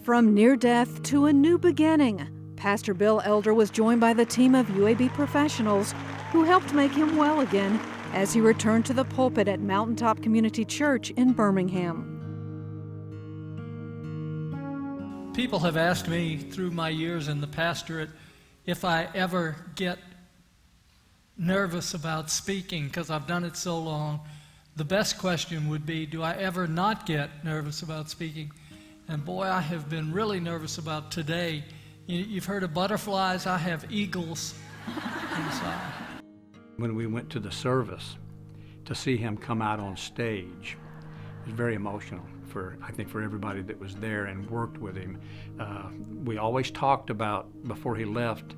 From near death to a new beginning, Pastor Bill Elder was joined by the team of UAB professionals who helped make him well again as he returned to the pulpit at Mountaintop Community Church in Birmingham. People have asked me through my years in the pastorate if I ever get nervous about speaking because I've done it so long. The best question would be, do I ever not get nervous about speaking? And boy, I have been really nervous about today. You've heard of butterflies, I have eagles inside. When we went to the service, to see him come out on stage, it was very emotional. I think for everybody that was there and worked with him. We always talked about before he left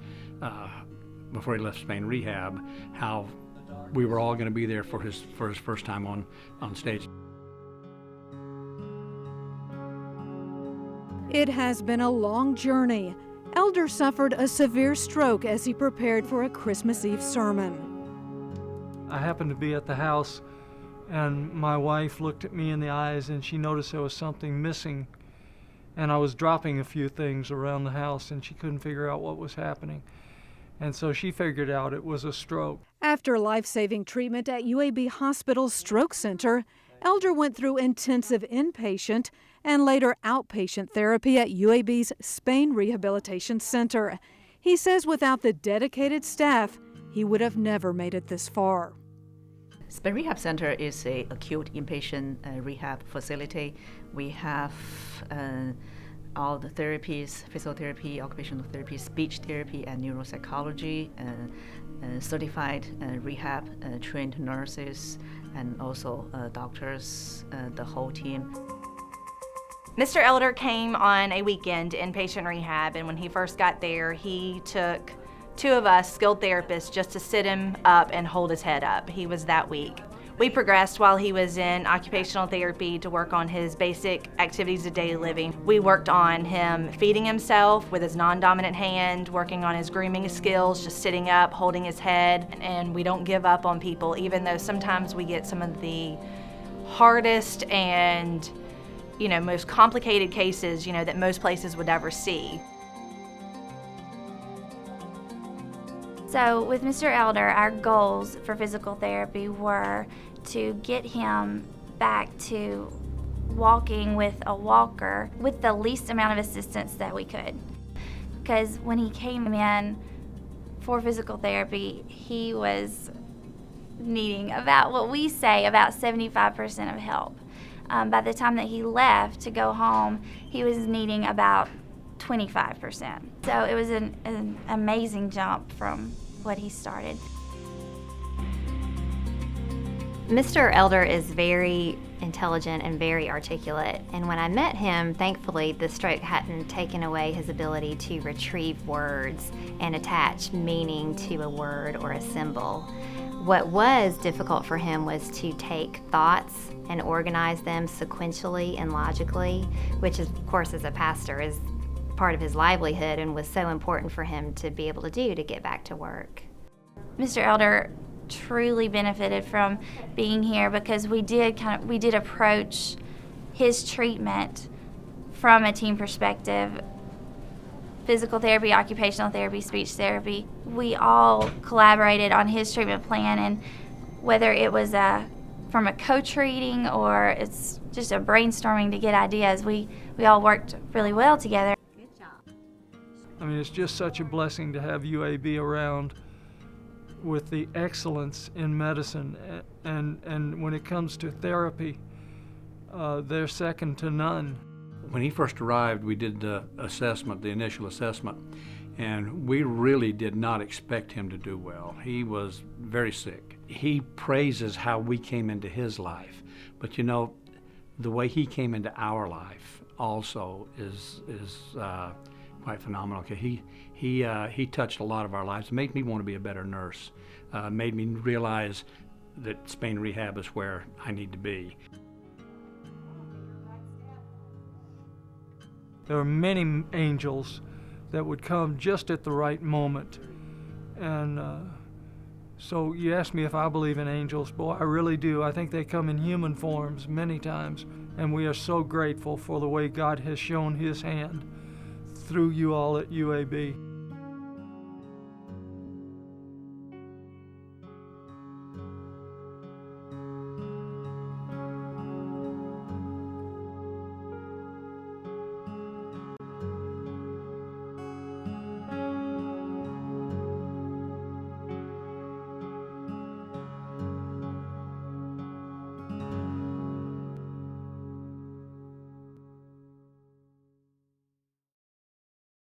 Spain Rehab, how we were all going to be there for his first time on stage. It has been a long journey. Elder suffered a severe stroke as he prepared for a Christmas Eve sermon. I happened to be at the house, and my wife looked at me in the eyes and she noticed there was something missing, and I was dropping a few things around the house and she couldn't figure out what was happening, and so she figured out it was a stroke. After life-saving treatment at UAB Hospital's Stroke Center, Elder went through intensive inpatient and later outpatient therapy at UAB's Spain Rehabilitation Center. He says without the dedicated staff, he would have never made it this far. Spain Rehab Center is an acute inpatient rehab facility. We have all the therapies, physical therapy, occupational therapy, speech therapy, and neuropsychology, certified rehab trained nurses, and also doctors, the whole team. Mr. Elder came on a weekend inpatient rehab, and when he first got there, he took two of us skilled therapists just to sit him up and hold his head up. He was that weak. We progressed while he was in occupational therapy to work on his basic activities of daily living. We worked on him feeding himself with his non-dominant hand, working on his grooming skills, just sitting up, holding his head, and we don't give up on people, even though sometimes we get some of the hardest and most complicated cases that most places would ever see. So with Mr. Elder, our goals for physical therapy were to get him back to walking with a walker with the least amount of assistance that we could. Because when he came in for physical therapy, he was needing about 75% of help. By the time that he left to go home, he was needing about 25%. So it was an amazing jump from what he started. Mr. Elder is very intelligent and very articulate, and when I met him, thankfully the stroke hadn't taken away his ability to retrieve words and attach meaning to a word or a symbol. What was difficult for him was to take thoughts and organize them sequentially and logically, which is, of course, as a pastor, is part of his livelihood and was so important for him to be able to do to get back to work. Mr. Elder truly benefited from being here because we did approach his treatment from a team perspective. Physical therapy, occupational therapy, speech therapy. We all collaborated on his treatment plan, and whether it was from a co-treating or it's just a brainstorming to get ideas, we all worked really well together. Good job. I mean, it's just such a blessing to have UAB around with the excellence in medicine, and when it comes to therapy, they're second to none. When he first arrived, we did the assessment, the initial assessment, and we really did not expect him to do well. He was very sick. He praises how we came into his life, but the way he came into our life also is quite phenomenal. He touched a lot of our lives. It made me want to be a better nurse. Made me realize that Spain Rehab is where I need to be. There are many angels that would come just at the right moment and So you asked me if I believe in angels. Boy, I really do. I think they come in human forms many times, and we are so grateful for the way God has shown his hand through you all at UAB.